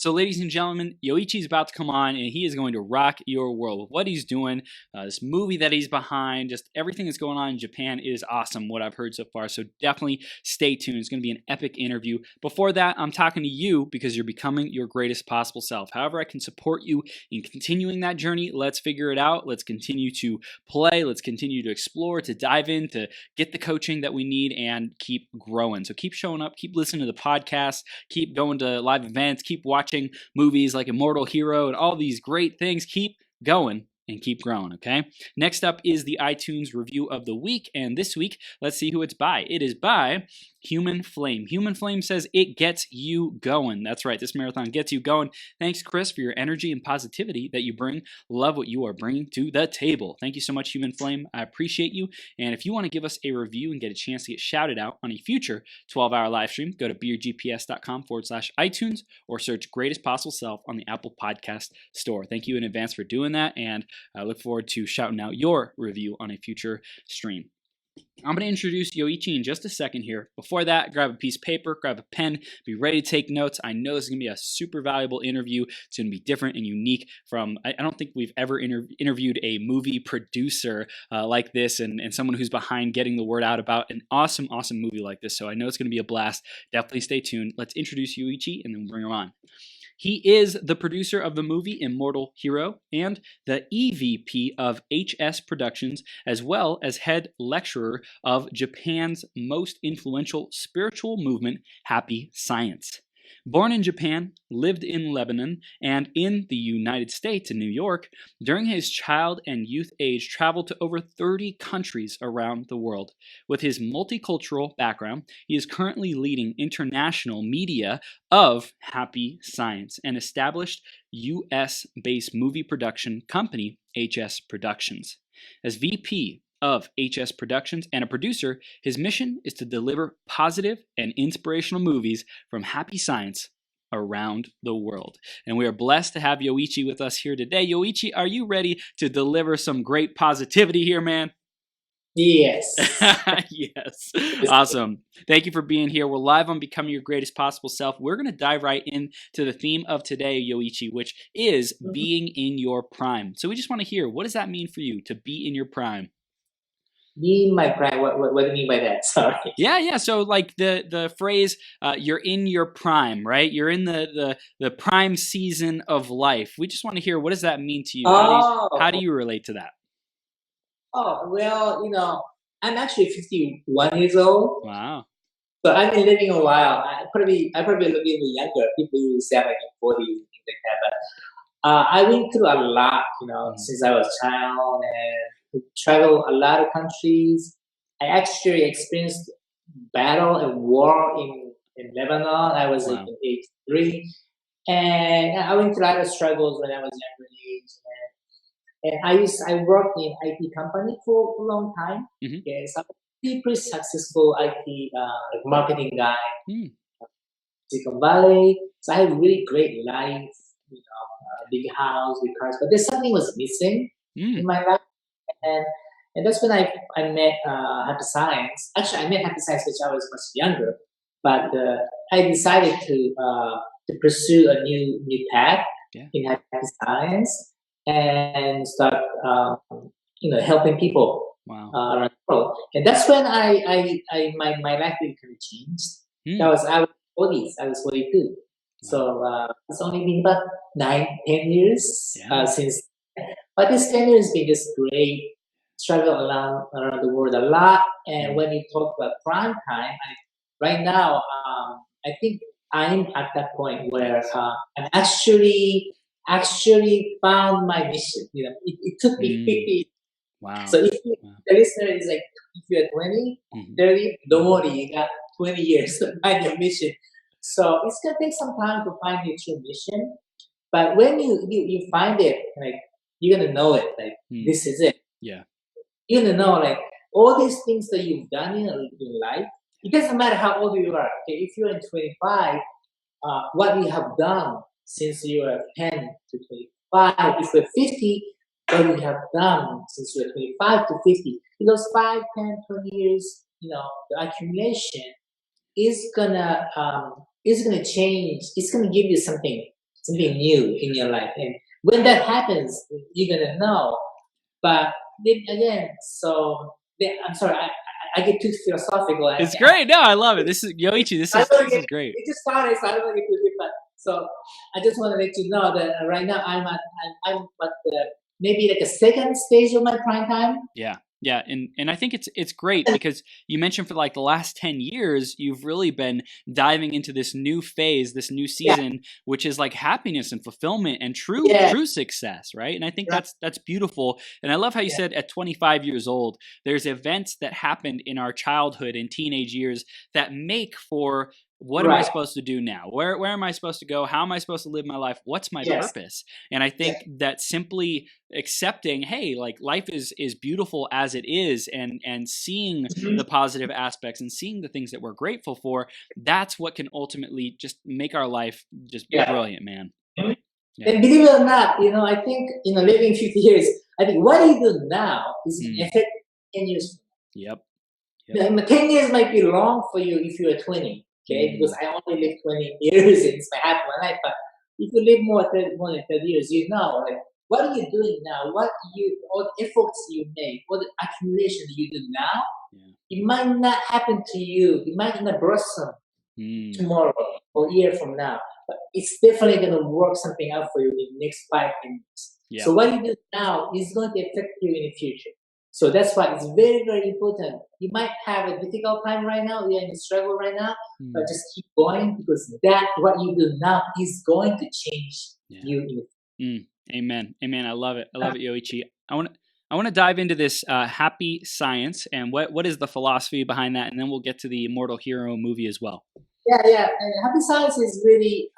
So, ladies and gentlemen, Yoichi is about to come on, and he is going to rock your world with what he's doing. This movie that he's behind, just everything that's going on in Japan is awesome, what I've heard so far. So definitely stay tuned. It's going to be an epic interview. Before that, I'm talking to you because you're becoming your greatest possible self. However I can support you in continuing that journey, let's figure it out. Let's continue to play. Let's continue to explore, to dive in, to get the coaching that we need, and keep growing. So keep showing up, keep listening to the podcast, keep going to live events, keep watching movies like Immortal Hero and all these great things. Keep going and keep growing, okay? Next up is the iTunes review of the week, and this week, let's see who it's by. It is by Human Flame. Human Flame says, it gets you going. That's right, this marathon gets you going. Thanks, Chris, for your energy and positivity that you bring. Love what you are bringing to the table. Thank you so much, Human Flame. I appreciate you, and if you want to give us a review and get a chance to get shouted out on a future 12-hour live stream, go to beergps.com/iTunes or search Greatest Possible Self on the Apple Podcast Store. Thank you in advance for doing that, and I look forward to shouting out your review on a future stream. I'm going to introduce Yoichi in just a second here. Before that, grab a piece of paper, grab a pen, be ready to take notes. I know this is going to be a super valuable interview. It's going to be different and unique from, I don't think we've ever interviewed a movie producer like this and someone who's behind getting the word out about an awesome, awesome movie like this. So I know it's going to be a blast. Definitely stay tuned. Let's introduce Yoichi and then bring him on. He is the producer of the movie Immortal Hero and the EVP of HS Productions, as well as head lecturer of Japan's most influential spiritual movement, Happy Science. Born in Japan, lived in Lebanon, and in the United States in New York, during his child and youth age traveled to over 30 countries around the world. With his multicultural background, he is currently leading international media of Happy Science, an established US-based movie production company, HS Productions. As VP of HS Productions and a producer, his mission is to deliver positive and inspirational movies from Happy Science around the world. And we are blessed to have Yoichi with us here today. Yoichi, are you ready to deliver some great positivity here, man? Yes. Yes. Awesome. Thank you for being here. We're live on Becoming Your Greatest Possible Self. We're going to dive right into the theme of today, Yoichi, which is being in your prime. So we just want to hear, what does that mean for you to be in your prime? Be in my prime. What do you mean by that? Sorry. Yeah. So like the phrase, you're in your prime, right? You're in the prime season of life. We just want to hear, what does that mean to you? How do you relate to that? Oh, well, I'm actually 51 years old. Wow. So I've been living a while. I probably look even younger. People will say I'm like in 40s and things like that. But I went through a lot, since I was a child, and traveled a lot of countries. I actually experienced battle and war in Lebanon. I was like in age 3. And I went through a lot of struggles when I was younger age. And I worked in IT company for a long time. Yes, I'm a pretty successful IT marketing guy. Silicon Valley. So I had a really great life, big house, big cars. But there's something was missing in my life, and that's when I met Happy Science. Actually, I met Happy Science when I was much younger, but I decided to pursue a new path in Happy Science and start helping people around the world. And that's when my life really kind of changed. I was 40s. I was 42. So it's only been about 9-10 years since. But this 10 years has been just great. Travel around the world a lot. And when you talk about prime time, right now, I think I'm at that point where I'm actually found my mission. It took me 50. Wow. So if the listener is like, if you're 20, 30, don't worry, you got 20 years to find your mission. So it's gonna take some time to find your true mission. But when you find it, like, you're gonna know it. Like, this is it. Yeah. You're gonna know, like, all these things that you've done in life. It doesn't matter how old you are. Okay, if you're in 25, what you have done since you were 10 to 25. If you're 50, what you have done since you're 25 to 50. In those 5, 10, 20 years, the accumulation is gonna change. It's gonna give you something something new in your life. And when that happens, you're gonna know. But then again, I'm sorry, I get too philosophical. It's great. No, I love it. This is Yoichi. This is great. It just started, so I don't want to get too deep. But so I just want to let you know that right now I'm at maybe like a second stage of my prime time. Yeah. Yeah, and I think it's great because you mentioned for like the last 10 years, you've really been diving into this new phase, this new season, which is like happiness and fulfillment and true success, right? And I think that's beautiful. And I love how you said at 25 years old, there's events that happened in our childhood and teenage years that make for what am I supposed to do now? Where am I supposed to go? How am I supposed to live my life? What's my purpose? And I think that simply accepting, hey, like life is beautiful as it is, and seeing the positive aspects and seeing the things that we're grateful for, that's what can ultimately just make our life just brilliant, man. And believe it or not, I think living 50 years, I think what you do now is affect 10 years. Yep. 10 years might be long for you if you're 20. Okay, because I only lived 20 years in my half of my life. But if you live more than 30 years, like what are you doing now? All the efforts you make, all the accumulation you do now, it might not happen to you. It might not blossom tomorrow or a year from now. But it's definitely going to work something out for you in the next 5 years. Yeah. So what you do now is going to affect you in the future. So that's why it's very, very important. You might have a difficult time right now, you're in a struggle right now, but just keep going because what you do now is going to change you. Amen. Amen. I love it. I love it, Yoichi. I want to dive into this happy science and what is the philosophy behind that, and then we'll get to the Immortal Hero movie as well. Yeah. And happy science is really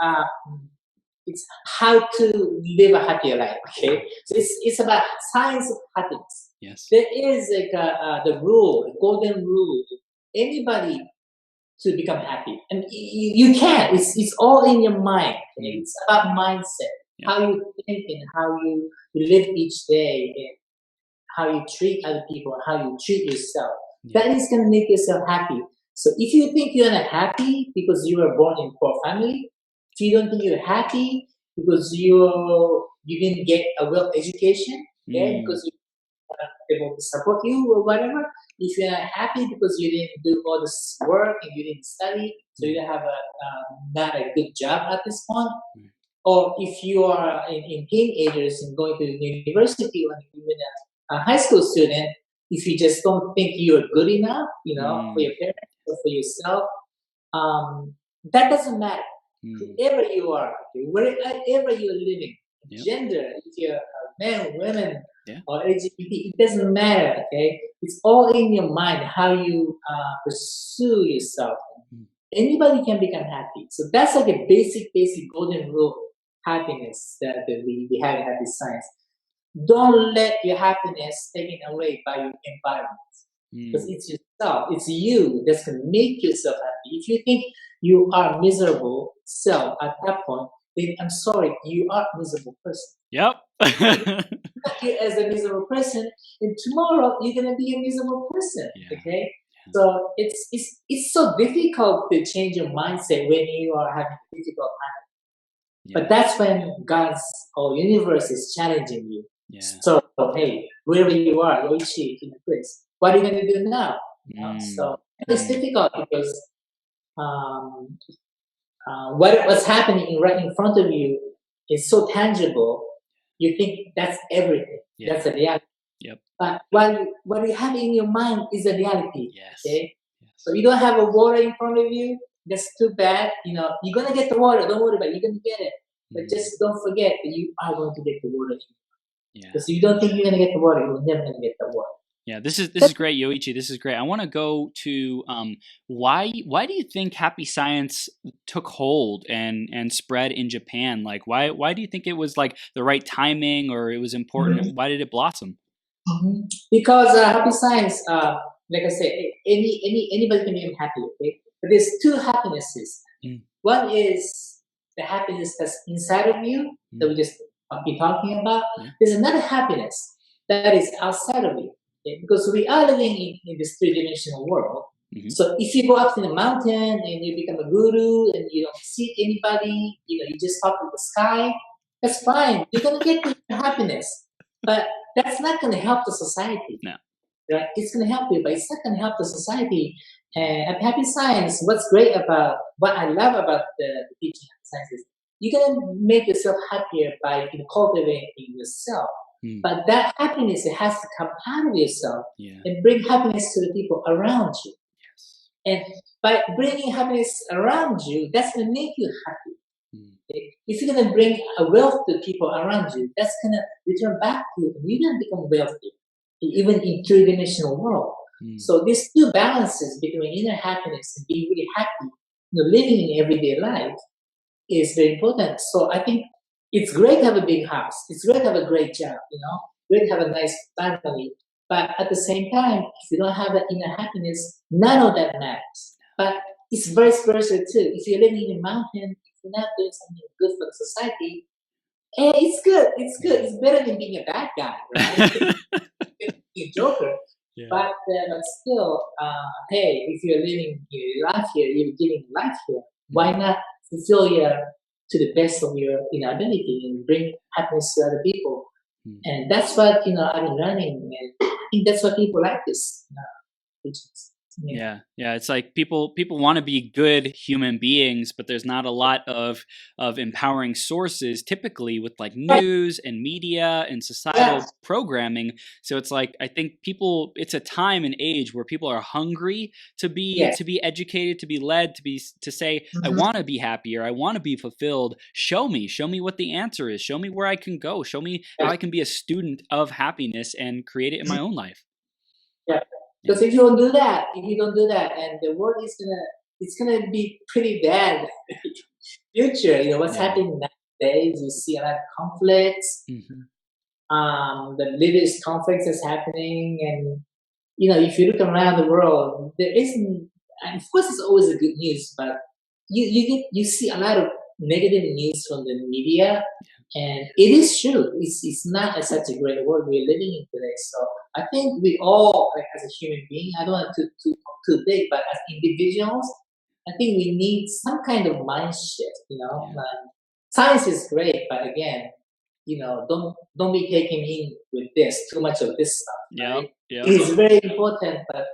it's how to live a happier life. Okay, so it's about science of happiness. Yes. There is like the rule, the golden rule. Anybody to become happy, and you can. It's all in your mind. Okay? It's about mindset, how you think and how you live each day, and how you treat other people, and how you treat yourself. That is gonna make yourself happy. So if you think you're not happy because you were born in a poor family, if you don't think you're happy because you didn't get a well education, because you able to support you or whatever. If you're not happy because you didn't do all this work and you didn't study, so you don't have not a good job at this point, or if you are in teenagers and going to university or even a high school student, if you just don't think you're good enough, for your parents or for yourself, that doesn't matter. Whoever you are, wherever you're living, gender, if you're men, women, or LGBT, it doesn't matter, okay? It's all in your mind, how you pursue yourself. Anybody can become happy. So that's like a basic golden rule of happiness that we have in happy science. Don't let your happiness taken away by your environment. Because it's yourself, it's you that's going to make yourself happy. If you think you are miserable self at that point, then I'm sorry, you are a miserable person. Yep. You as a miserable person, and tomorrow you're gonna be a miserable person. Okay, so it's so difficult to change your mindset when you are having a difficult time. But that's when God's or universe is challenging you. So hey, wherever you are, Yoichi in the place, what are you gonna do now? So it's difficult because what's happening right in front of you is so tangible. You think that's everything. That's the reality. But what you have in your mind is a reality. Okay? So you don't have a water in front of you. That's too bad. You're gonna get the water. Don't worry about it. You're gonna get it. But just don't forget that you are going to get the water. Because if you don't think you're gonna get the water, you're never gonna get the water. Yeah, this is great, Yoichi. This is great. I want to go to why do you think happy science took hold and spread in Japan? Like why do you think it was like the right timing or it was important? Why did it blossom? Because happy science, like I said, anybody can be happy. Okay, but there's two happinesses. One is the happiness that's inside of you that we just be talking about. There's another happiness that is outside of you. Okay? Because we are living in this three-dimensional world, So if you go up to the mountain and you become a guru and you don't see anybody, you just talk to the sky, that's fine. You're gonna get your happiness, but that's not gonna help the society. No. Right? It's gonna help you, but it's not gonna help the society. And at Happy Science, what's great about what I love about the teaching Happy Science is you're gonna make yourself happier by cultivating yourself. But that happiness, it has to come out of yourself and bring happiness to the people around you. And by bringing happiness around you, that's going to make you happy. If you're going to bring a wealth to people around you, that's going to return back to you, and you're going to become wealthy, even in three-dimensional world. So these two balances between inner happiness and being really happy, living in everyday life, is very important. So I think it's great to have a big house. It's great to have a great job. Great to have a nice family. But at the same time, if you don't have that inner happiness, none of that matters. But it's vice versa too. If you're living in a mountain, if you're not doing something good for the society, it's good. It's good. It's better than being a bad guy, right? Being a joker. But still, hey, if you're living your life here, you're giving life here, why not fulfill to the best of your ability and bring happiness to other people? And that's what I've been learning, and I think that's what people like this. Yeah, it's like people want to be good human beings, but there's not a lot of empowering sources typically with like news and media and societal programming. So it's like I think it's a time and age where people are hungry to be educated, to be led, to say I want to be happier, I want to be fulfilled. Show me what the answer is. Show me where I can go. Show me how I can be a student of happiness and create it in my own life. Because if you don't do that, and the world it's gonna be pretty bad. Future, what's happening nowadays? You see a lot of conflicts. The latest conflicts is happening, and if you look around the world, there isn't. And of course, it's always a good news, but you see a lot of negative news from the media, and it is true. It's not such a great world we're living in today. So I think we all, like, as a human being, I don't want to talk too big, but as individuals, I think we need some kind of mind shift. Science is great, but again, don't be taken in with too much of this stuff. Right? It's very important, but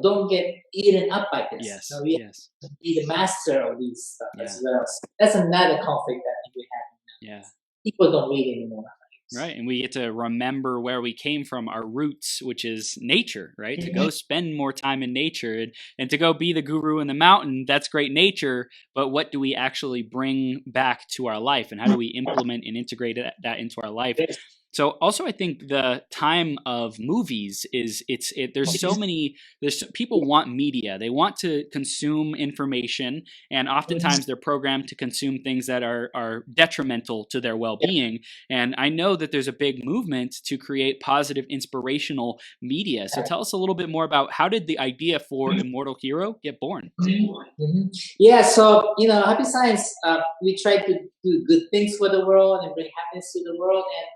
don't get eaten up by this. We have to be the master of these stuff as well. So that's another conflict that we have. People don't read anymore. Right, and we get to remember where we came from, our roots, which is nature, right? To go spend more time in nature and to go be the guru in the mountain, that's great nature, but what do we actually bring back to our life, and how do we implement and integrate that into our life? So also I think the time of movies there's people want media. They want to consume information, and oftentimes they're programmed to consume things that are detrimental to their well-being. And I know that there's a big movement to create positive, inspirational media. So tell us a little bit more about how did the idea for Immortal Hero get born? Yeah, so Happy Science, we try to do good things for the world and bring happiness to the world, and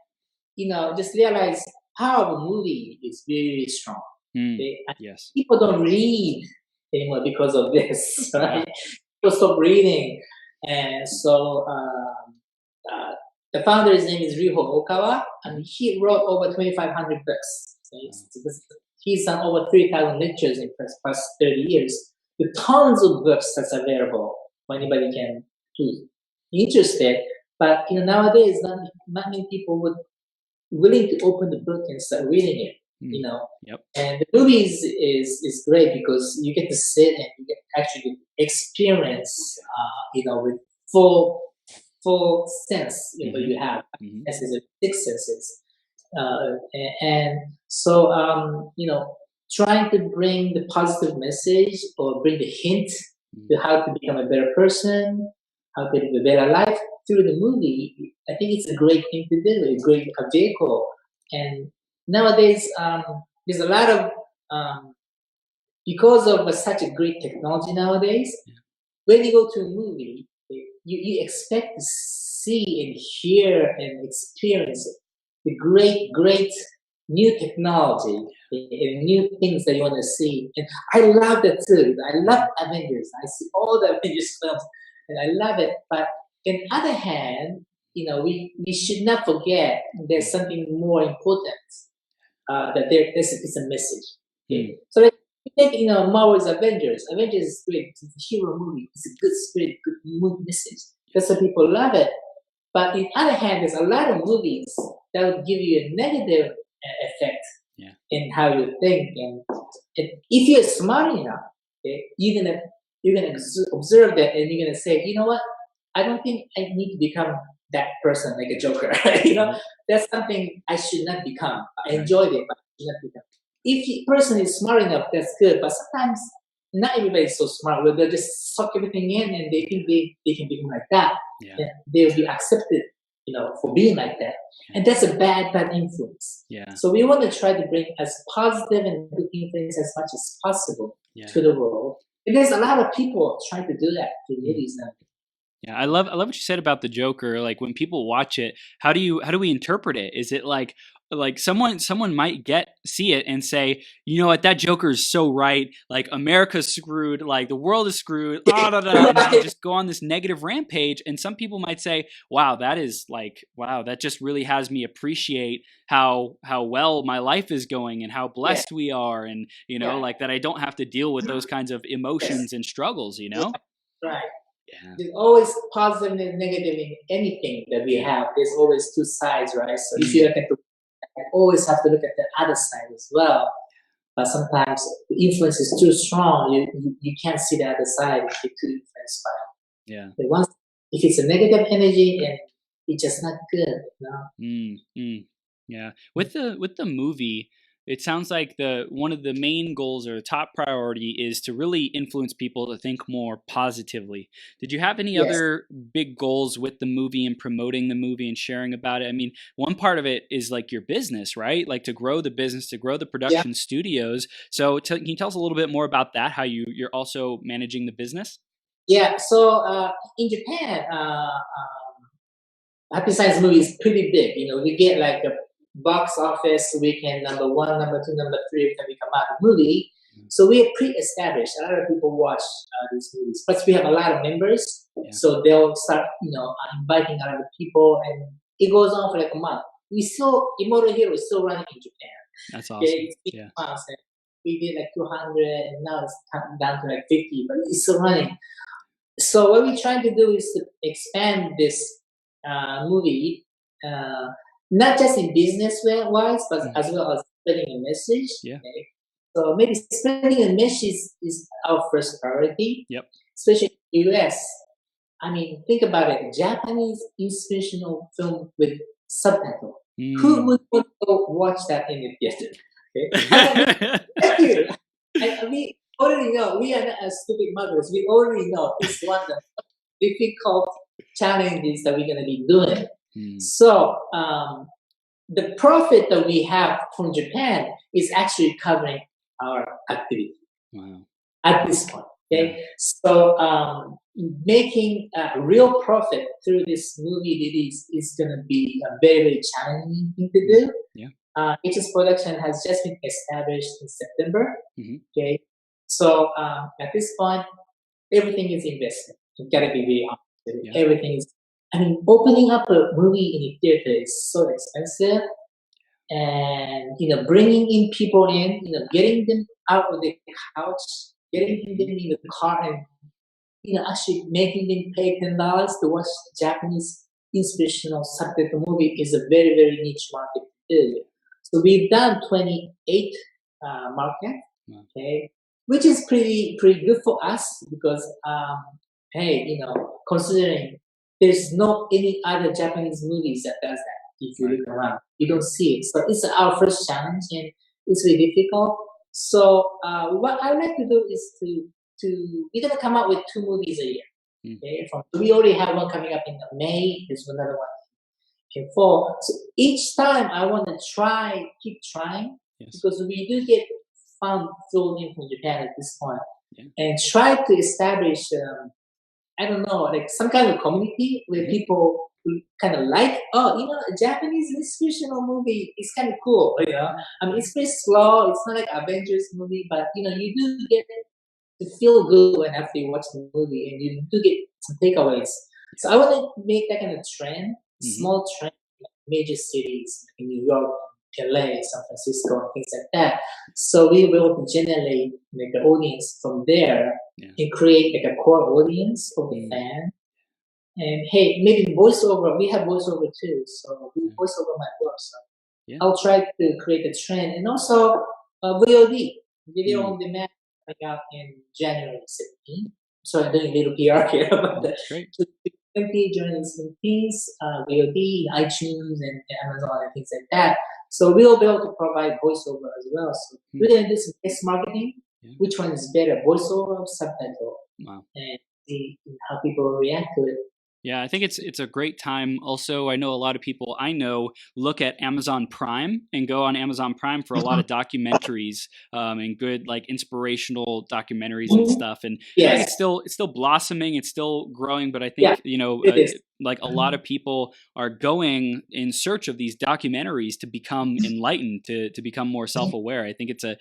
just realize power of a movie is very, very strong. People don't read anymore because of this, right? People stop reading. And so the founder's name is Ryuho Okawa, and he wrote over 2,500 books. He's done over 3,000 lectures in the past 30 years, with tons of books that's available for anybody can be interested. But nowadays, not many people would willing to open the book and start reading it, And the movies is great because you get to sit and you get actually experience, with full sense, you have senses, 6 senses, and so trying to bring the positive message or bring the hint to how to become a better person, how to live a better life through the movie. I think it's a great thing to do, a great vehicle. And nowadays, there's a lot of, because of such a great technology nowadays, when you go to a movie, you expect to see and hear and experience the great new technology and new things that you want to see. And I love that too. I love Avengers. I see all the Avengers films and I love it. But on the other hand, we should not forget there's something more important. That there's a message. Okay? So like, take Marvel's Avengers. Avengers is great. It's a hero movie. It's a good spirit, good mood message. That's why people love it. But on the other hand, there's a lot of movies that will give you a negative effect in how you think. And if you're smart enough, okay, you're gonna observe that, and you're gonna say, you know what? I don't think I need to become that person like a Joker. That's something I should not become. I enjoyed it, but I should not become. If the person is smart enough, that's good. But sometimes not everybody is so smart. Where they just suck everything in and they think they can become like that. And they'll be accepted, for being like that. And that's a bad influence. So we want to try to bring as positive and good influence as much as possible to the world. And there's a lot of people trying to do that through movies now. Yeah, I love what you said about the Joker. Like when people watch it, how do we interpret it? Is it like someone might see it and say, you know what, that Joker is so right. Like America's screwed. Like the world is screwed. And they just go on this negative rampage. And some people might say, wow, that just really has me appreciate how well my life is going and how blessed we are, and like that I don't have to deal with those kinds of emotions and struggles. Right. There's always positive and negative in anything that we have. There's always two sides, right? So if you look at I always have to look at the other side as well. But sometimes the influence is too strong. You can't see the other side if you're too influenced by it. But if it's a negative energy, and it's just not good. Yeah. With the movie, it sounds like one of the main goals or top priority is to really influence people to think more positively. Did you have any other big goals with the movie and promoting the movie and sharing about it? I mean, one part of it is like your business, right? Like to grow the business, to grow the production studios. So can you tell us a little bit more about that, how you're also managing the business? Yeah. So in Japan, Happy Science movie is pretty big. We get like a box office weekend number 1, number 2, number 3 every time we come out a movie. So we are pre-established. A lot of people watch these movies. Plus, we have a lot of members, so they'll start, inviting a lot of people, and it goes on for like a month. Immortal Hero is still running in Japan. That's awesome. Months, and we did like 200, and now it's down to like 50, but it's still running. So what we're trying to do is to expand this movie. Not just in business wise, but as well as spreading a message. Okay? So maybe spreading a message is our first priority. Especially in the US. I mean, think about it. Japanese inspirational film with subtitle. Who would want to go watch that in the theater? Okay? We already know. We are not as stupid mothers. We already know it's one of the difficult challenges that we're going to be doing. So the profit that we have from Japan is actually covering our activity at this point. Okay, so making a real profit through this movie release is going to be a very, very challenging thing to do. HS Production has just been established in September. Okay, so at this point, everything is investment. You gotta be very honest. Everything is. I mean, opening up a movie in a theater is so expensive, and bringing in people in, getting them out of the couch, getting them in the car, and actually making them pay $10 to watch Japanese inspirational subtitle movie is a very, very niche market to do. So we've done 28 markets, okay, which is pretty good for us because hey, considering there's no any other Japanese movies that does that. If you look around, you don't see it. So it's our first challenge, and it's really difficult. So what I would like to do is we're gonna come out with 2 movies a year. Okay, we already have one coming up in May. There's another one in fall. So each time I want to keep trying, because we do get fund flown in from Japan at this point, and try to establish. I don't know, like some kind of community where people kind of like, oh, a Japanese inspirational movie is kind of cool, I mean, it's very slow. It's not like Avengers movie, but you do get to feel good when after you watch the movie, and you do get some takeaways. So I want to make that kind of trend, small trend, major cities in New York, LA, San Francisco, and things like that. So we will generate like the audience from there and create like a core audience of the fan. And hey, maybe voiceover. We have voiceover too, so we voiceover my work. So I'll try to create a trend, and also VOD, video on demand, coming out in January 17th. So I'm doing a little PR here about the 20 January 17th, VOD, iTunes, and Amazon, and things like that. So we'll be able to provide voiceover as well. So we're gonna do some test marketing. Which one is better, voiceover or subtitle? And see how people react to it. Yeah, I think it's a great time. Also, I know a lot of people I know look at Amazon Prime and go on Amazon Prime for a lot of documentaries and good like inspirational documentaries and stuff. And I think it's still blossoming, it's still growing. But I think like a lot of people are going in search of these documentaries to become enlightened, to become more self-aware. I think it's a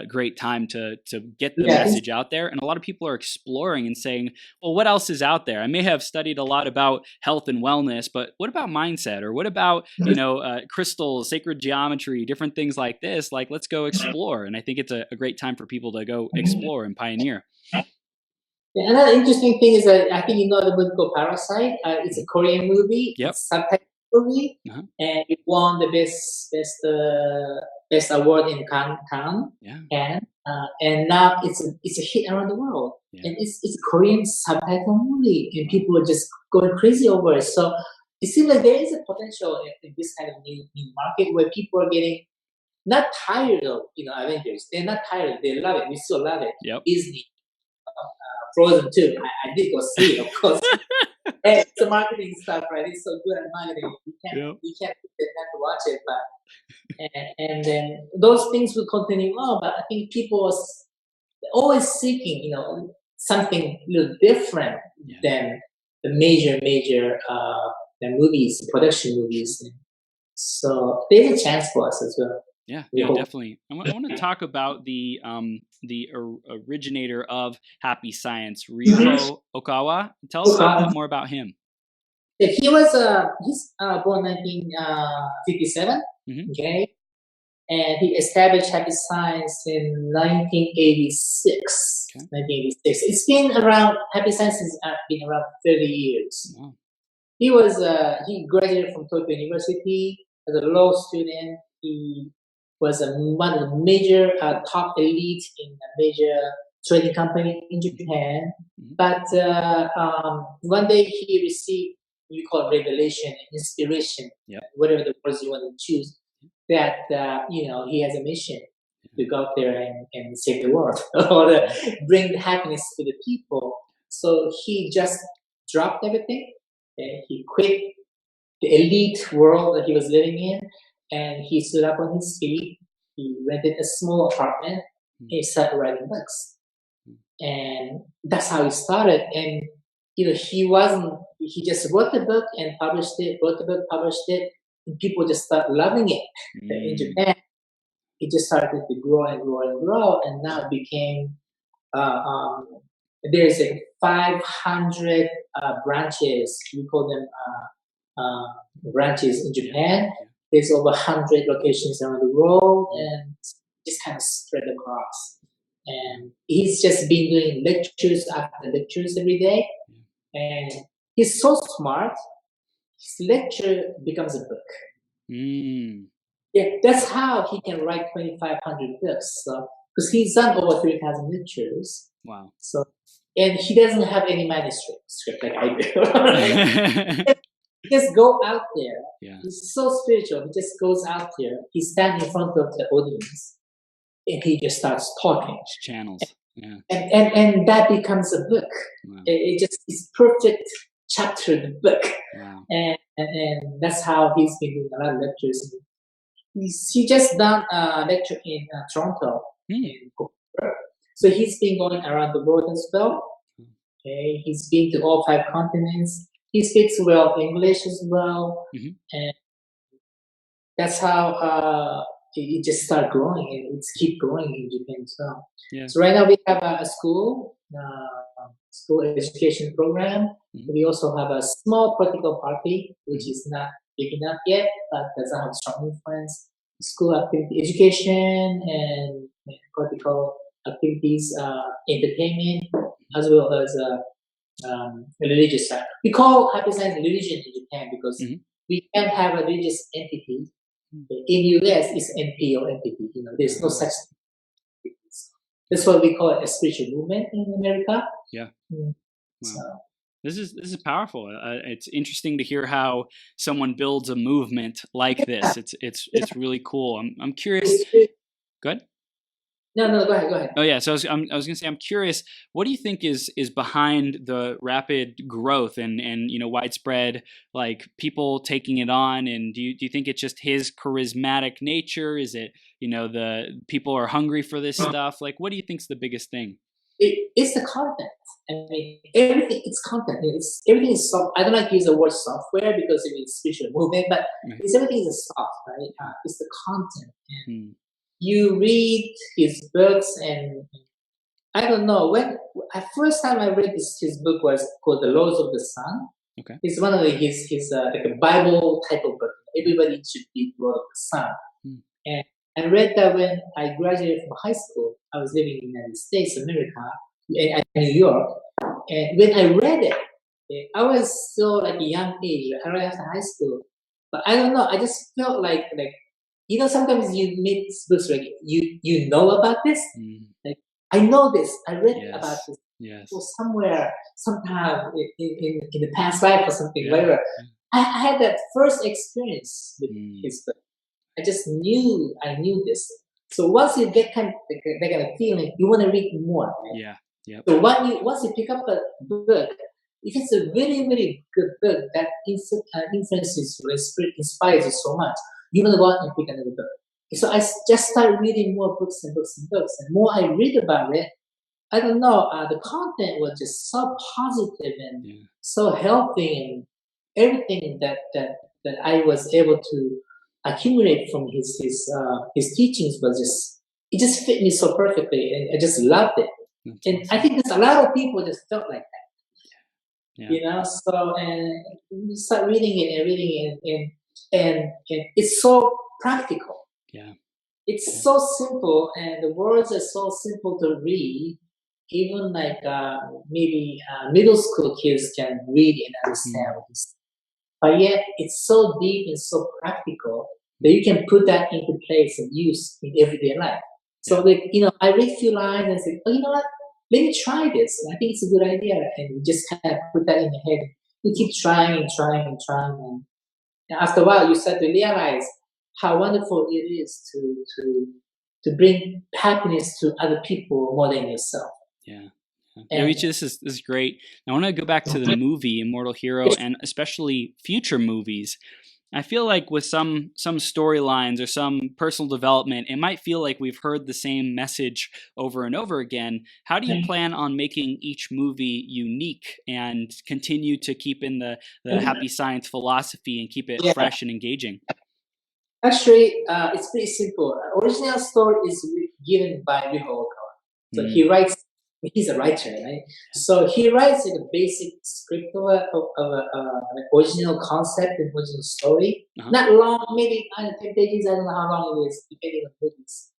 great time to get the message out there. And a lot of people are exploring and saying, well, what else is out there? I may have studied a lot about health and wellness, but what about mindset? Or what about, crystals, sacred geometry, different things like this? Like, let's go explore. And I think it's a great time for people to go explore and pioneer. Yeah, another interesting thing is that I think the movie called Parasite. It's a Korean movie. It's a subtitle movie, and it won the best award in Cannes. And now it's a hit around the world. And it's a Korean subtitle movie, and people are just going crazy over it. So it seems like there is a potential in this kind of new market where people are getting not tired of Avengers. They're not tired. They love it. We still love it. Disney. Frozen too. I did go see it, of course. Hey, it's a marketing stuff, right? It's so good at marketing. You can't pretend to watch it, but and then those things will continue on. But I think people are always seeking, something a little different than the major the movies, production movies. So there's a chance for us as well. Yeah, definitely. I want to talk about the originator of Happy Science, Ryuho Okawa. Tell us a little bit more about him. Yeah, he's born 1957. Okay, and he established Happy Science in 1986. 1986. It's been around. Happy Science has been around 30 years. Wow. He graduated from Tokyo University as a law student. He was one of the major top elite in a major trading company in Japan. But one day he received, we call it revelation, inspiration, whatever the words you want to choose, that he has a mission to go out there and save the world or bring happiness to the people. So he just dropped everything. He quit the elite world that he was living in, and he stood up on his feet. He rented a small apartment. And he started writing books, and that's how he started. And he just wrote the book and published it. Wrote the book, published it, and people just started loving it. In Japan, it just started to grow and grow and grow, and now it became. There's 500 branches. We call them branches in Japan. There's over 100 locations around the world, and just kind of spread across. And he's just been doing lectures after lectures every day. And he's so smart, his lecture becomes a book. Yeah, that's how he can write 2,500 books. Because he's done over 3,000 lectures. Wow. So, and he doesn't have any manuscript like I do. He just go out there. Yeah. He's so spiritual. He just goes out there. He stands in front of the audience, and he just starts talking. Channels. Yeah. And that becomes a book. Wow. It's perfect chapter of the book. Wow. And that's how he's been doing a lot of lectures. He just done a lecture in Toronto. So he's been going around the world as well. Okay, he's been to all 5 continents. he speaks well English as well, Mhm. and that's how it just start growing and it's keep growing in Japan as well. Yeah. So right now we have a school education program. Mhm. We also have a small political party, which Mhm. is not big enough yet, but doesn't have strong influence. School activity, education, and political activities, entertainment, as well as religious side. We call happy science religion in Japan because Mhm. we can't have a religious entity. Mm. In US, it's NP or entity. There's no Ah. such thing. That's what we call a spiritual movement in America. Yeah. Mm. Wow. So This is powerful. It's interesting to hear how someone builds a movement like yeah, this. It's yeah. really cool. I'm curious. It's really, Good. no, go ahead, go ahead. Oh yeah. So I was gonna say I'm curious. What do you think is behind the rapid growth and widespread like people taking it on? And do you think it's just his charismatic nature? Is it the people are hungry for this stuff? Like, what do you think's the biggest thing? It's the content. I mean, everything. It's content. It's everything is soft. I don't like to use the word software because it means spiritual movement, but Right. everything is soft, right? It's the content. And Hmm. you read his books, and I don't know when. First time I read his book was called The Laws of the Sun. Okay. It's one of his like a Bible type of book. Everybody should read The Laws of the Sun. Hmm. And I read that when I graduated from high school. I was living in the United States, America, in New York. And when I read it, I was still like a young age, right after high school. But I don't know. I just felt like sometimes you meet books like you know about this. Hmm. Like I know this. I read about Yes. this Yes. or somewhere, sometime in the past life or something. Yeah. Whatever. I had that first experience with Hmm. his book. I just knew I knew this. So once you get that kind of feeling, you want to read more. Right? Yeah. Yep. So once you pick up a book, if it's a really really good book that influences you, inspires you so much, you want to go out and pick another book. So I just started reading more books and books and books, and more I read about it, I don't know, the content was just so positive and Yeah. so helping, and everything that I was able to accumulate from his teachings was it just fit me so perfectly, and I just loved it. That's And I awesome. think there's a lot of people just felt like that, Yeah. So, and you start reading it and reading it, and it's so practical. Yeah. It's so simple, and the words are so simple to read. Even like maybe middle school kids can read and understand Hmm. what it's. But yet, it's so deep and so practical that you can put that into place and use in everyday life. So, Yeah. like I read a few lines and say, "Oh, you know what? Let me try this. I think it's a good idea." And you just kind of put that in your head. You keep trying and trying and trying, and after a while, you start to realize how wonderful it is to bring happiness to other people more than yourself. Yeah. And Yoichi, this is great. I want to go back to the movie Immortal Hero, and especially future movies. I feel like with some storylines or some personal development, it might feel like we've heard the same message over and over again. How do you plan on making each movie unique and continue to keep in the happy science philosophy and keep it yeah, fresh and engaging? actually, it's pretty simple. Original story is given by Miho Okawa. So he Mm. writes. He's a writer, right? So he writes like a basic script of an original concept and original story. Uh-huh. Not long, maybe 10 pages. I don't know how long it is, depending on movies.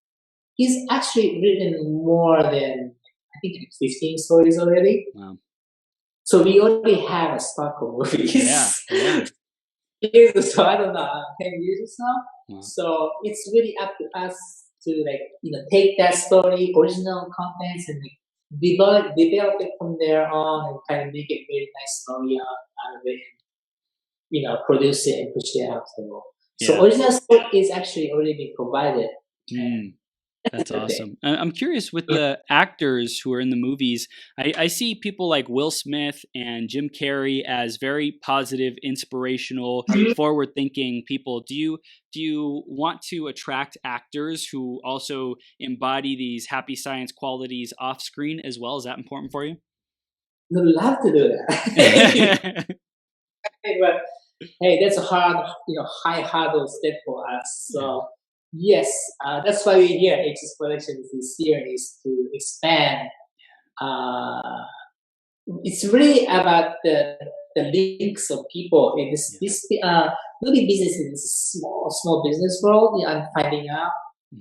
He's actually written more than I think 15 stories already. Wow. So we already have a stock of movies. Yeah. Yeah. So I don't know, 10 years or so. Wow. So it's really up to us to take that story, original contents, and develop it from there on, and kind of make it a very nice story out of it. Produce it and push it out to the world. So Yeah. original story is actually already been provided. Mm. That's Okay. awesome. I'm curious with the actors who are in the movies. I see people like Will Smith and Jim Carrey as very positive, inspirational, forward-thinking people. Do you want to attract actors who also embody these happy science qualities off screen as well? Is that important for you? Would love to do that. But hey, that's a high hurdle step for us. So yes, that's why we're here. HS Productions is here is to expand. Uh, it's really about the links of people in this movie business is a small business world. I'm finding out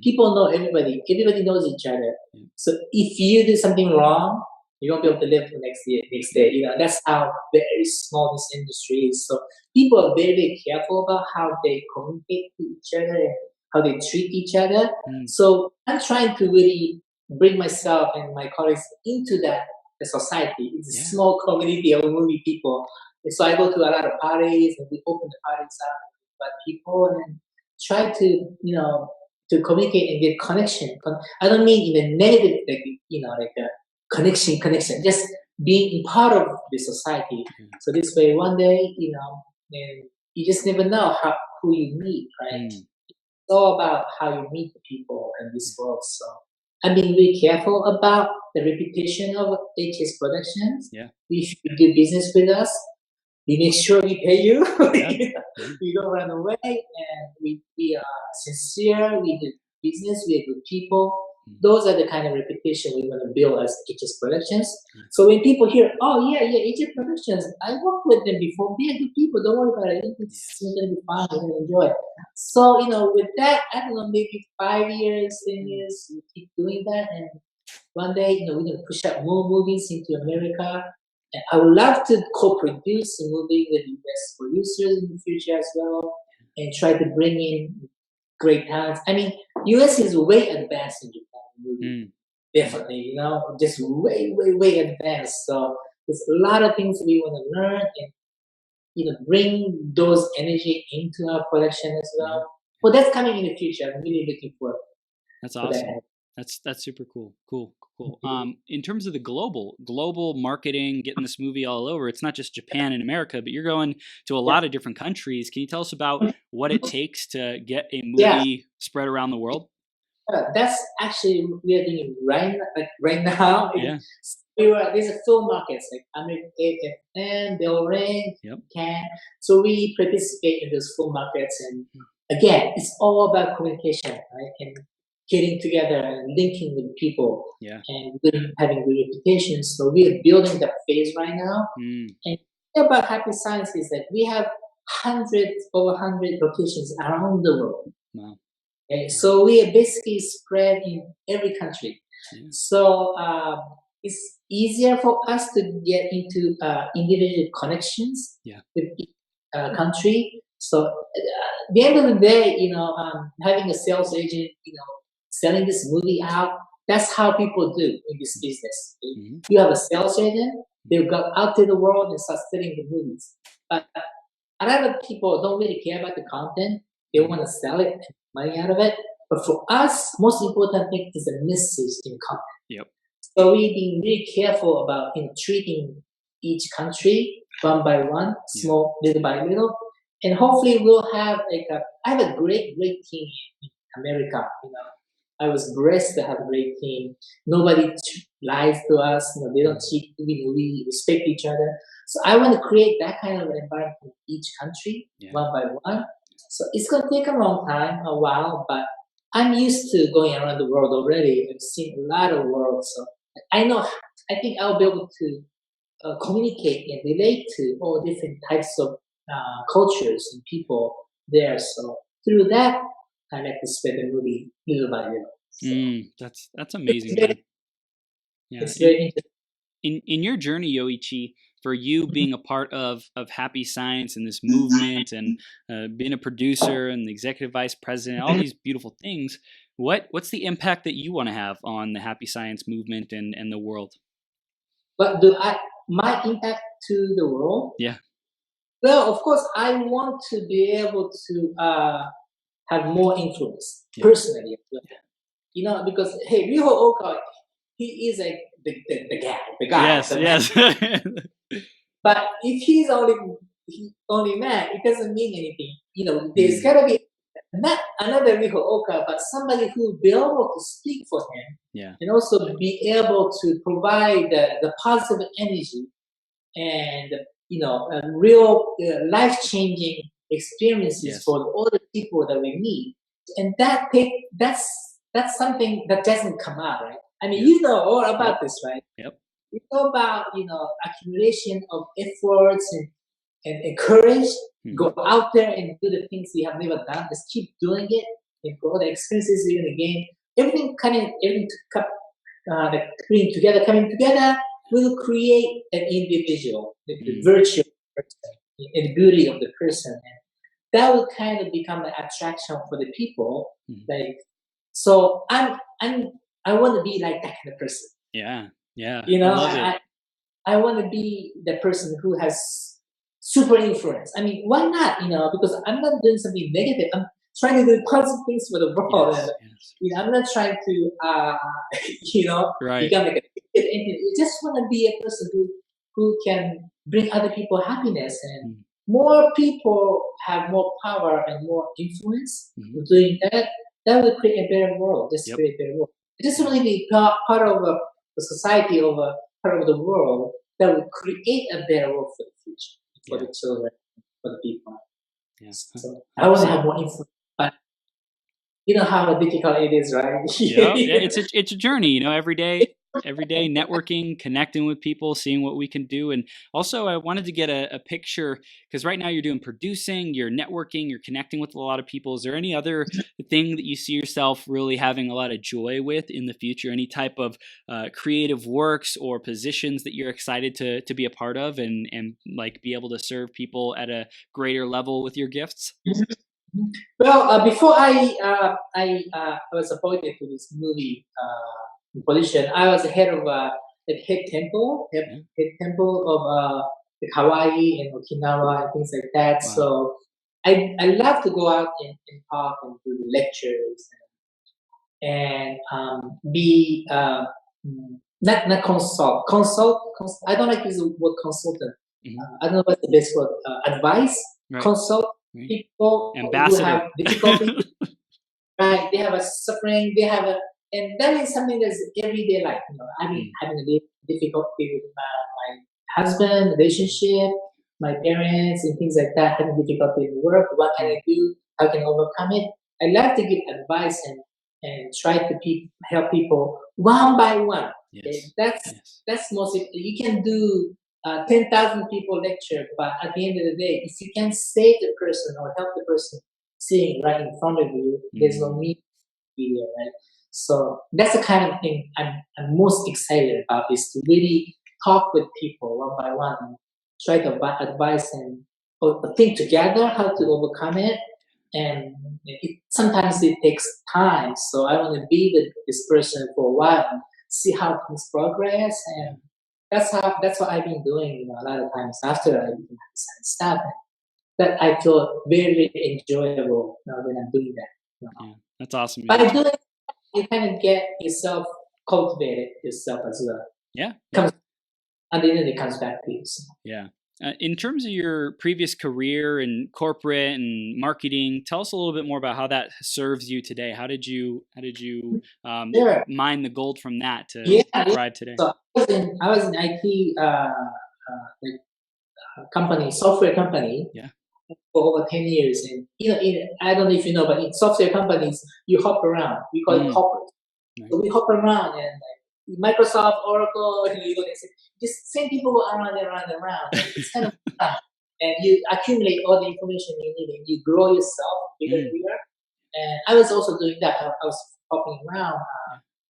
people know everybody. Everybody knows each other. So if you do something wrong, you won't be able to live the next day. That's how very small this industry is. So people are very, very careful about how they communicate to each other and how they treat each other. So I'm trying to really bring myself and my colleagues into the society. It's a small community of movie people. And so I go to a lot of parties and we open the parties up with people and try to communicate and get connection. I don't mean in a negative, like a connection, just being part of the society. So this way, one day, and you just never know who you meet, right? It's all about how you meet the people in this world. So I'm being really careful about the reputation of HS Productions. If you do business with us, we make sure we pay you. We don't run away, and we are sincere. We do business. We are good people. Those are the kind of reputation we want to build as HS Productions. So when people hear, oh yeah, HS Productions, I worked with them before. They are good people. Don't worry about it. It's going to be fun. We're going to enjoy it. So with that, I don't know, maybe 5 years, 10 years, we keep doing that, and one day, we're going to push out more movies into America. And I would love to co-produce a movie with US producers in the future as well, and try to bring in great talents. I mean, US is way advanced in Japan movie. Definitely, just way, way, way advanced. So there's a lot of things we want to learn and bring those energy into our production as well. Well, that's coming in the future. I'm really looking forward. That's awesome. That's super cool. Cool. In terms of the global marketing, getting this movie all over, it's not just Japan and America, but you're going to a lot of different countries. Can you tell us about what it takes to get a movie spread around the world? That's actually what we are doing right now. There's a film markets like American AFN, Delray, Cannes. So we participate in those film markets, and again, it's all about communication, right? And getting together and linking with people and having good reputations. So we are building that phase right now. And the thing about Happy Science is that we have over 100 locations around the world. Wow. Okay? So we are basically spread in every country. So it's easier for us to get into individual connections with each country. So at the end of the day, having a sales agent, selling this movie out, that's how people do in this business. You have a sales agent, they'll go out to the world and start selling the movies. But a lot of people don't really care about the content. They want to sell it, money out of it. But for us, most important thing is the message in content. So we've been really careful about treating each country one by one, small, little by little. And hopefully we'll have I have a great team in America, I was blessed to have a great team. Nobody lies to us. They don't cheat. We respect each other. So I want to create that kind of environment in each country, one by one. So it's going to take a long time, a while, but I'm used to going around the world already. I've seen a lot of world. So I think I'll be able to communicate and relate to all different types of cultures and people there. So through that, I like to spread the movie little by little. So that's amazing. It's very interesting. In your journey, Yoichi, for you being a part of Happy Science and this movement and being a producer and the executive vice president, all these beautiful things, what's the impact that you want to have on the Happy Science movement and the world? But my impact to the world? Yeah. Well, of course, I want to be able to have more influence personally. Because hey, Riho Oka, he is the guy. Yes. But if he's only man, it doesn't mean anything. There's gotta be not another Riho Oka, but somebody who will be able to speak for him, and also be able to provide the positive energy and real life-changing experiences for all the people that we meet, and that's something that doesn't come out, right? I mean, you know all about this, right? Yep. You know about accumulation of efforts and courage. Go out there and do the things you have never done. Just keep doing it, and for all the experiences you're gonna gain, everything coming together will create an individual, the virtue of the person, and the beauty of the person, and that will kind of become an attraction for the people. Like, so I want to be like that kind of person. Yeah. I want to be the person who has super influence. I mean, why not? Because I'm not doing something negative. I'm trying to do positive things for the world. I'm not trying to, become like a kid. I just want to be a person who can bring other people happiness, and more people have more power and more influence. Doing that will create a better world. Create a better world. I just want to be part of the society, of a part of the world that will create a better world for the future, for the children, for the people. So I want to have more influence, but you know how difficult it is, right? It's a journey, every day networking, connecting with people, seeing what we can do. And also I wanted to get a picture, because right now you're doing producing, you're networking, you're connecting with a lot of people. Is there any other thing that you see yourself really having a lot of joy with in the future? Any type of creative works or positions that you're excited to be a part of and like be able to serve people at a greater level with your gifts? Well, before I was appointed to this movie position, I was head of head temple of Hawaii and Okinawa and things like that. Wow. So I love to go out and talk and do lectures and be not consult. I don't like this word consultant. I don't know what's the best word. Advice, consult. People who have difficulty, right? They have a suffering. And that is something that's everyday life. I've been having a difficulty with my husband, relationship, my parents, and things like that. Having difficulty in work. What can I do? How can I overcome it? I like to give advice and try to help people one by one. That's mostly you can do. 10,000 people lecture, but at the end of the day, if you can save the person or help the person sitting right in front of you, there's no need to be there, right? So that's the kind of thing I'm most excited about, is to really talk with people one by one and try to advise and think together how to overcome it. And sometimes it takes time, so I want to be with this person for a while and see how things progress, and that's what I've been doing, a lot of times after I become staff. That I feel very enjoyable when I'm doing that. Yeah, that's awesome. By doing it, you kind of get yourself cultivated yourself as well. Yeah. And then it comes back to you. So. Yeah. In terms of your previous career in corporate and marketing, tell us a little bit more about how that serves you today. How did you mine the gold from that to thrive today? So I was in IT company, software company, for over 10 years. And I don't know if you know, but in software companies, you hop around. We call it corporate. Right. So we hop around, and Microsoft, Oracle, just send people around. It's kind of fun. And you accumulate all the information you need, and you grow yourself bigger and bigger. And I was also doing that. I was hopping around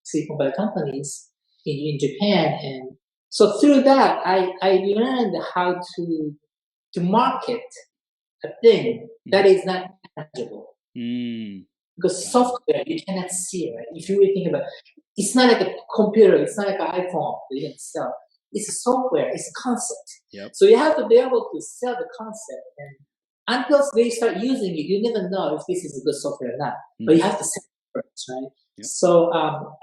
Silicon Valley companies in Japan, and so through that, I learned how to market a thing that is not tangible. Because software you cannot see, right? If you really think about it, it's not like a computer, it's not like an iPhone that you can sell. It's a software, it's a concept. So you have to be able to sell the concept, and until they start using it, you never know if this is a good software or not. But you have to sell it first, right? So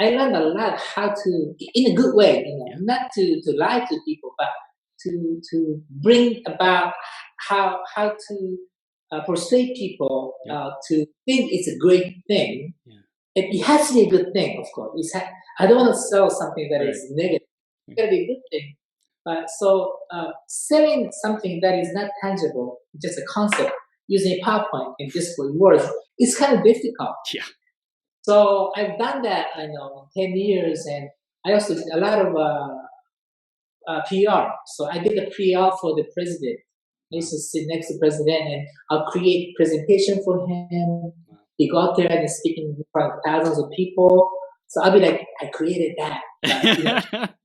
I learned a lot how to, in a good way, not to lie to people, but to bring about how to persuade people to think it's a great thing. It has to be a good thing, of course. I don't want to sell something that is negative. It's got to be a good thing. But so selling something that is not tangible, just a concept, using PowerPoint and just for words, it's kind of difficult. Yeah. So I've done that, I know, 10 years, and I also did a lot of PR. So I did the PR for the president. I used to sit next to the president, and I'll create presentation for him. He got there and he's speaking in front of thousands of people. So I'll be like, I created that. But, you know,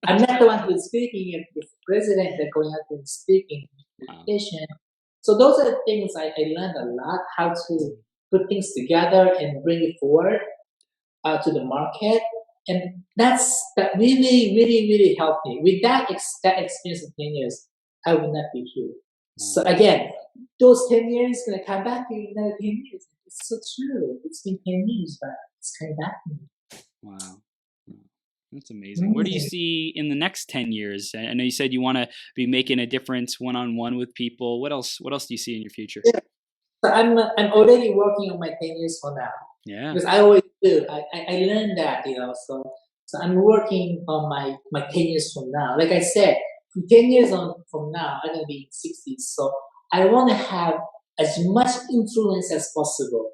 I'm not the one who's speaking. It's the president that going out and speaking presentation. So those are the things I learned a lot, how to put things together and bring it forward to the market. And that really, really, really helped me. With that experience of 10 years, I would not be here. So again, those 10 years gonna come back in another 10 years. It's so true. It's been 10 years, but it's coming back to me. Wow. That's amazing. Where do you see in the next 10 years? I know you said you want to be making a difference one-on-one with people. What else do you see in your future? Yeah. So I'm already working on my 10 years from now. Yeah. Because I always do. I learned that, you know, so I'm working on my 10 years from now. Like I said, 10 years from now, I'm going to be in 60s. So I want to have as much influence as possible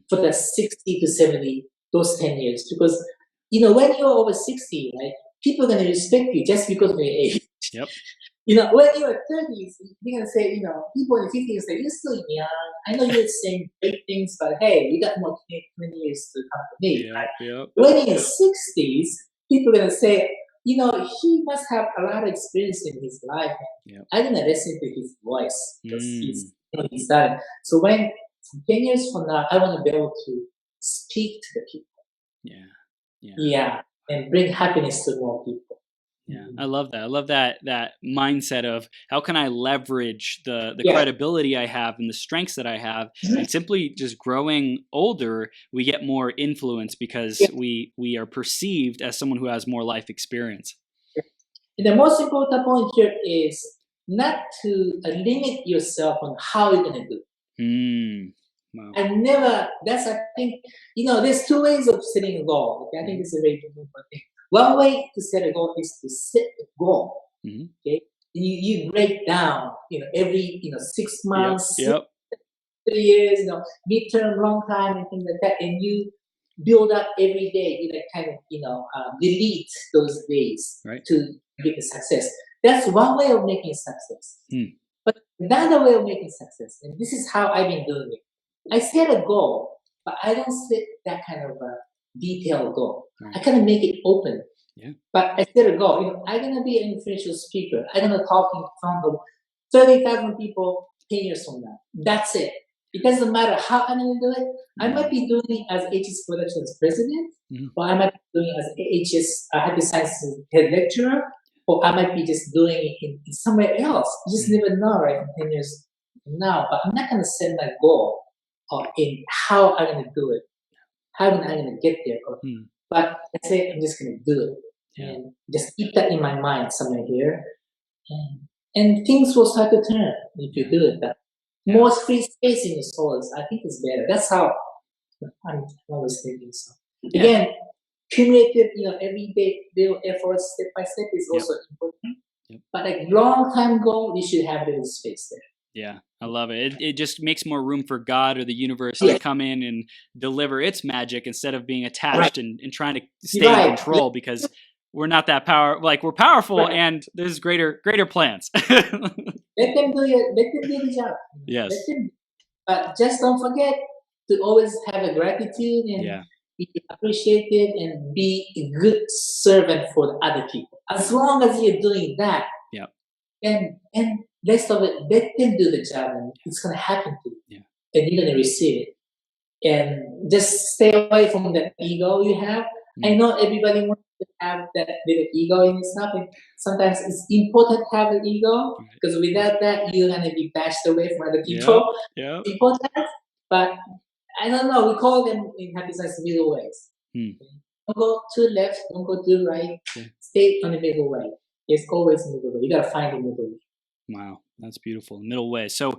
for the 60 to 70, those 10 years. Because, you know, when you're over 60, right, people are going to respect you just because of your age. Yep. You know, when you're 30s, you're going to say, you know, people in the 50s say, you're still young. I know you're saying great things, but hey, we got more 20 years to come to me. Yep, right? yep. When you're in 60s, people are going to say, you know, he must have a lot of experience in his life. Yep. I'm going to listen to his voice because he's done it. So when 10 years from now, I want to be able to speak to the people. Yeah, and bring happiness to more people. Yeah, I love that. I love that mindset of how can I leverage the credibility I have and the strengths that I have, and simply just growing older, we get more influence because we are perceived as someone who has more life experience. And the most important point here is not to limit yourself on how you're going to do it. Wow. I think, you know, there's two ways of setting a goal. Okay? I think this is a very important thing. One way to set a goal is to set a goal. Okay, you break down, you know, every 6 months, 3 years, you know, midterm, long time, and things like that, and you build up every day. You like kind of delete those days to make a success. That's one way of making success. But another way of making success, and this is how I've been doing it. I set a goal, but I don't set that kind of a detailed goal. I kind of make it open. But I set a goal. You know, I'm gonna be an influential speaker. I'm gonna talk in front of 30,000 people 10 years from now. That's it. It doesn't matter how I'm gonna do it. I might be doing it as HS Productions president, or I might be doing it as HS Happy Sciences head lecturer, or I might be just doing it in somewhere else. You just never know, right? In 10 years from now. But I'm not gonna set my goal in how I'm gonna do it, how I'm gonna get there. But I say I'm just gonna do it, and just keep that in my mind somewhere here, and things will start to turn if you do it. That more free space in your soul I think is better. That's how I'm always thinking. So again, cumulative, you know, everyday little efforts, step by step, is also important. But like long time goal, you should have a little space there. Yeah, I love it. It just makes more room for God or the universe to come in and deliver its magic instead of being attached and trying to stay in control, because we're not that we're powerful and there's greater plans. Let them do the job. Yes. But just don't forget to always have a gratitude and be appreciated and be a good servant for the other people. As long as you're doing that, and rest of it, let them do the job, and it's gonna happen to you, and you're gonna receive it. And just stay away from the ego you have. I know everybody wants to have that little ego in yourself, and sometimes it's important to have an ego, because without that, you're gonna be bashed away from other people. Important, but I don't know. We call them in Happy Science middle ways. Don't go to the left, don't go to the right. Stay on the middle way. There's always a middle way. You gotta find the middle way. Wow, that's beautiful. Middle way. So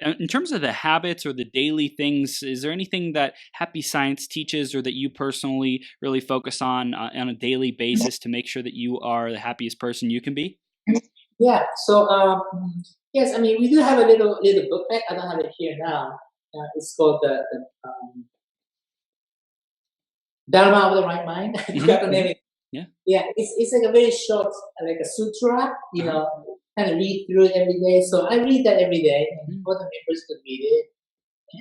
in terms of the habits or the daily things, is there anything that Happy Science teaches or that you personally really focus on a daily basis to make sure that you are the happiest person you can be? Yeah. So yes, I mean we do have a little book bag. I don't have it here now. It's called the Dharma of the Right Mind. I forgot the name. Yeah. Yeah, it's like a very short, like a sutra. You know, kind of read through it every day. So I read that every day, and other members could read it.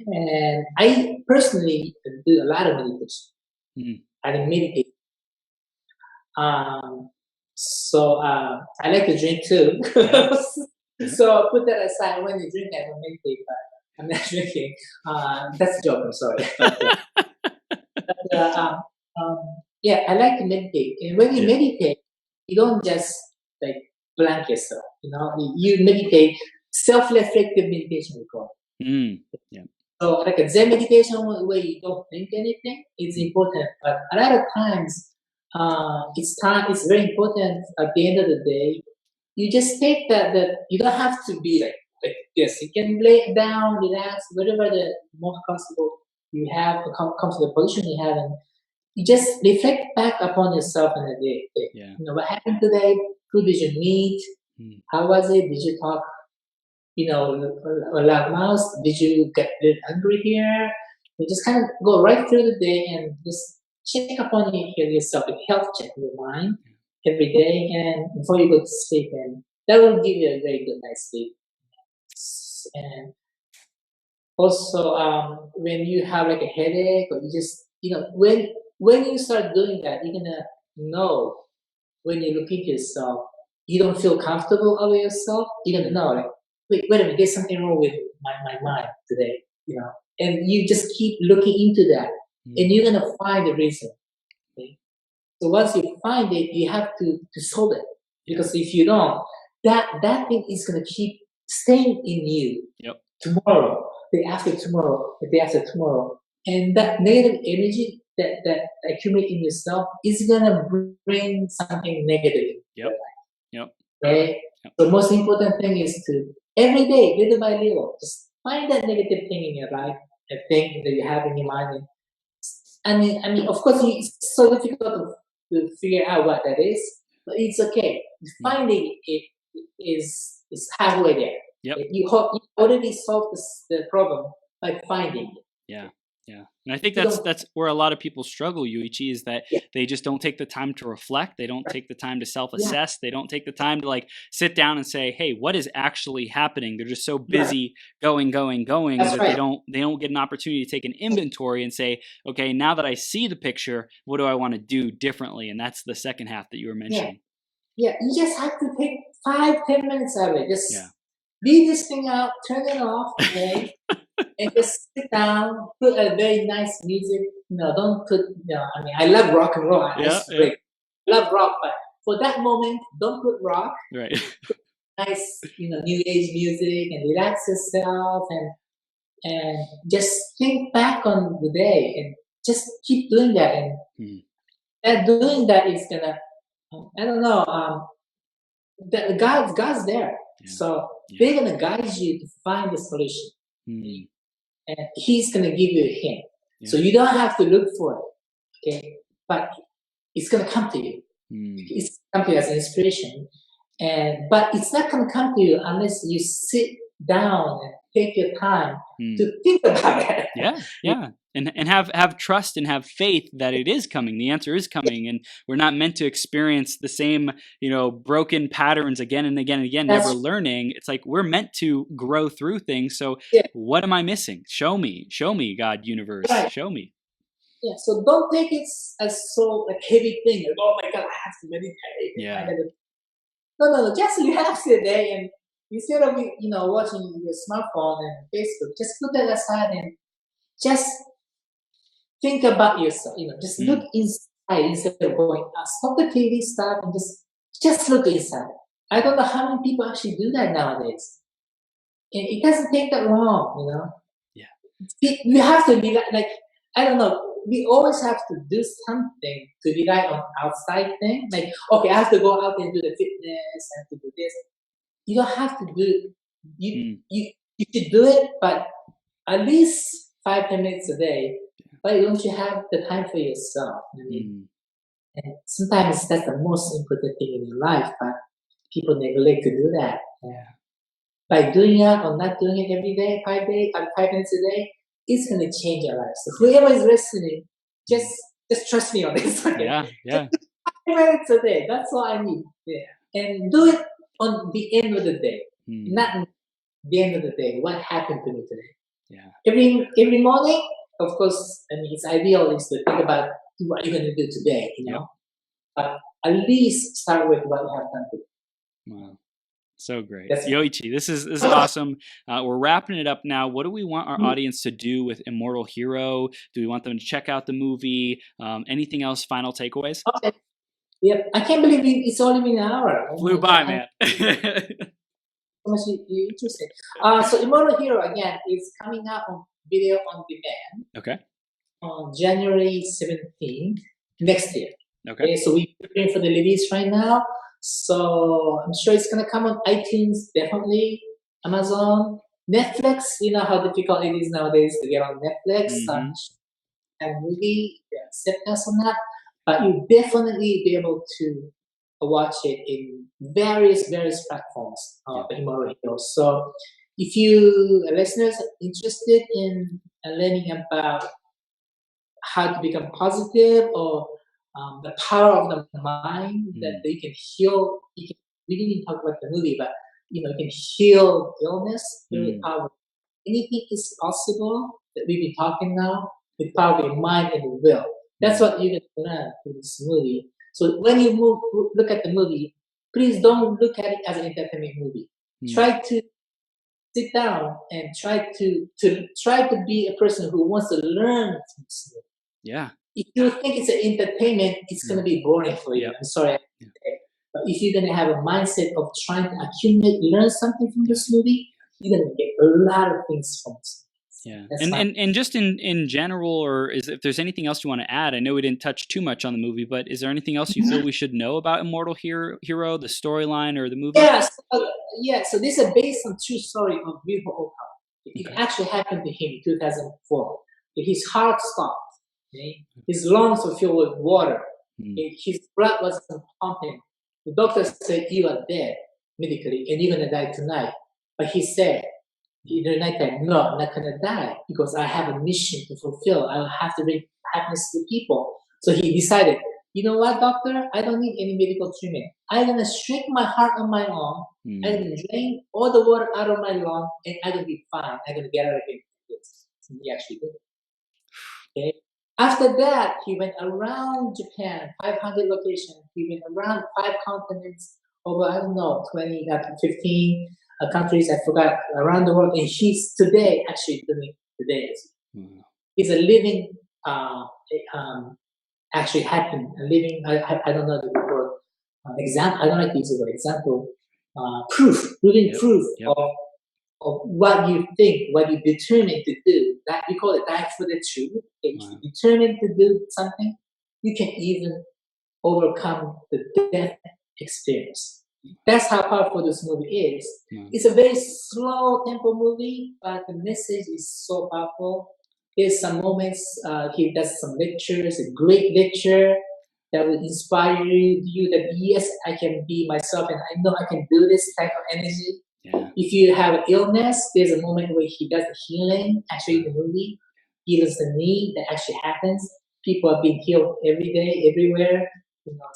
And I personally do a lot of meditation. I meditate. So I like to drink too. So put that aside. When you drink, I don't meditate, but I'm not drinking. That's a joke. I'm sorry. But, yeah, I like to meditate. And when you meditate, you don't just like blank yourself. You know, you meditate. Self-reflective meditation, we call it. Yeah. So like a Zen meditation where you don't think anything is important, but a lot of times it's very important at the end of the day. You just take that you don't have to be like this. You can lay it down, relax, whatever the most comfortable you have, the comfortable position you have, and you just reflect back upon yourself in the day. Yeah. You know, what happened today? Who did you meet? How was it? Did you talk? You know, a loud mouse. Did you get a little angry here? You just kind of go right through the day and just check upon yourself, like health check your mind every day, and before you go to sleep, and that will give you a very good night's sleep. And also, when you have like a headache, or you just, you know, when you start doing that, you're gonna know when you look at yourself, you don't feel comfortable about yourself. You're gonna know, like, wait a minute, there's something wrong with my mind today, you know, and you just keep looking into that, and you're gonna find the reason. Okay? So once you find it, you have to solve it, because if you don't, that thing is gonna keep staying in you. Tomorrow, the day after tomorrow, the day after tomorrow, and that negative energy that accumulate in yourself is gonna bring something negative. Right? The most important thing is to every day, little by little, just find that negative thing in your life, a thing that you have in your mind. I mean, of course, it's so difficult to figure out what that is, but it's okay. Finding it is halfway there. You already solved the problem by finding it. Yeah. And I think that's where a lot of people struggle, Yoichi, is that they just don't take the time to reflect. They don't take the time to self-assess. They don't take the time to like sit down and say, hey, what is actually happening? They're just so busy going that they don't get an opportunity to take an inventory and say, okay, now that I see the picture, what do I want to do differently? And that's the second half that you were mentioning. Yeah, you just have to take 5-10 minutes of it. Just leave this thing out, turn it off, okay? And just sit down, put a very nice music. You know, don't put, you know, I mean, I love rock and roll. I love rock, but for that moment, don't put rock. Right. Put nice, you know, new age music, and relax yourself, and just think back on the day, and just keep doing that. And doing that is gonna, I don't know, God's there. So they're gonna guide you to find the solution. And he's gonna give you a hint. So you don't have to look for it. Okay. But it's gonna come to you. It's gonna come to you as inspiration. But it's not gonna come to you unless you sit down and take your time to think about it. Yeah. And have trust and have faith that it is coming. The answer is coming, and we're not meant to experience the same, you know, broken patterns again and again and again, never learning. It's like we're meant to grow through things. So what am I missing? Show me, God, universe, show me. Yeah, so don't take it as so like heavy thing. Like, oh my God, I have to meditate. No. Just relax today, and instead of watching your smartphone and Facebook, just put that aside and just think about yourself. You know, just look inside instead of going out. Stop the TV stuff and just look inside. I don't know how many people actually do that nowadays, and it doesn't take that long. You know. Yeah. You have to be like I don't know. We always have to do something to rely on outside thing. Like, okay, I have to go out and do the fitness and to do this. You don't have to do you should do it, but at least 5-10 minutes a day. Why don't you have the time for yourself? I mean, and sometimes that's the most important thing in your life. But people neglect to do that. By doing it or not doing it every day, 5 minutes a day, it's going to change your life. So whoever is listening, just trust me on this. Okay? Yeah. 5 minutes a day. That's all I need. And do it on the end of the day, not the end of the day. What happened to me today? Every morning, of course. I mean, it's ideal is to think about what you're going to do today. But at least start with what you have done today. Wow. So great. Yoichi, this is awesome. We're wrapping it up now. What do we want our audience to do with Immortal Hero? Do we want them to check out the movie? Anything else? Final takeaways? Okay. Yep. I can't believe it's only been an hour. Flew by, man. So much interesting. So Immortal Hero, again, is coming out on video on demand. Okay. On January 17th next year. Okay. So we're preparing for the release right now. So I'm sure it's gonna come on iTunes, definitely, Amazon, Netflix. You know how difficult it is nowadays to get on Netflix and movie. Accept us on that, but you'll definitely be able to watch it in various platforms. Immortal Hero. So if you listeners are interested in learning about how to become positive or the power of the mind that they can heal. We didn't even talk about the movie, but you can heal illness. Really powerful. Anything is possible that we've been talking now with power of your mind and will. That's what you're gonna learn through this movie. So when you look at the movie, please don't look at it as an entertainment movie. Try to sit down and try to be a person who wants to learn from this movie. Yeah. If you think it's an entertainment, it's going to be boring for you. I'm sorry. But if you're going to have a mindset of trying to accumulate, learn something from this movie, you're going to get a lot of things from it. Yeah. And just in general, or if there's anything else you want to add, I know we didn't touch too much on the movie, but is there anything else you feel we should know about Immortal Hero, the storyline, or the movie? So this is based on true story of beautiful Oka. It actually happened to him in 2004. His heart stopped. Okay? His lungs were filled with water. His blood wasn't pumping. The doctor said, "You are dead medically, and you're gonna die tonight." But he said, in the night time, "No, I'm not gonna die because I have a mission to fulfill. I have to bring happiness to people." So he decided, "You know what, doctor? I don't need any medical treatment. I'm gonna shrink my heart on my own. I'm gonna drain all the water out of my lung, and I'm gonna be fine. I'm gonna get out of here." And he actually did. Okay. After that, he went around Japan, 500 locations. He went around 5 continents, over, 20, 15 countries, I forgot, around the world. And he's today actually doing today. He's a living, actually happened, a living, I don't know the word, example, I don't like to use the word example, living proof of what you think, what you determined to do. That we call it die for the truth. If you're determined to do something, you can even overcome the death experience. That's how powerful this movie is. It's a very slow tempo movie, but the message is so powerful. There's some moments, he does some lectures, a great lecture that will inspire you that yes, I can be myself and I know I can do this type of energy. If you have an illness, there's a moment where he does the healing. Actually, in the movie, heals the knee. That actually happens. People are being healed every day, everywhere.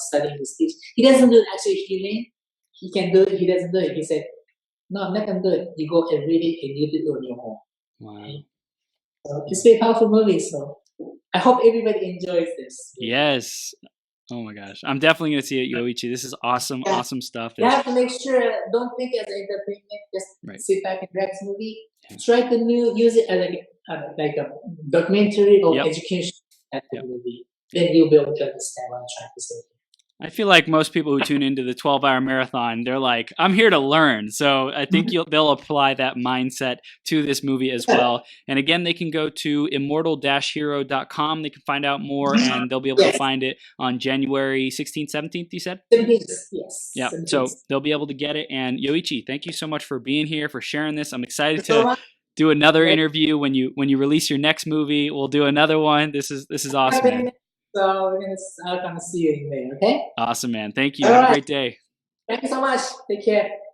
Studying his teaching. He doesn't do actually healing. He can do it. He doesn't do it. He said, "No, I'm not gonna do it. You go and read it and you do it on your own." Okay? So it's a very powerful movie. So I hope everybody enjoys this. Yes. Oh my gosh. I'm definitely going to see it, Yoichi. This is awesome, awesome stuff. You have to make sure, don't think as an entertainment, just sit back and relax movie. Try to use it as like a documentary or education movie. Then you'll be able to understand what I'm trying to say. I feel like most people who tune into the 12-hour marathon, they're like, I'm here to learn. So I think they'll apply that mindset to this movie as well. And again, they can go to immortal-hero.com. They can find out more, and they'll be able to find it on January 16th, 17th, you said? 17th, yes. Yeah, so they'll be able to get it. And Yoichi, thank you so much for being here, for sharing this. I'm excited to do another interview when you release your next movie. We'll do another one. This is awesome, man. So I'll come see you in May, okay? Awesome, man. Thank you. Have a great day. Thank you so much. Take care.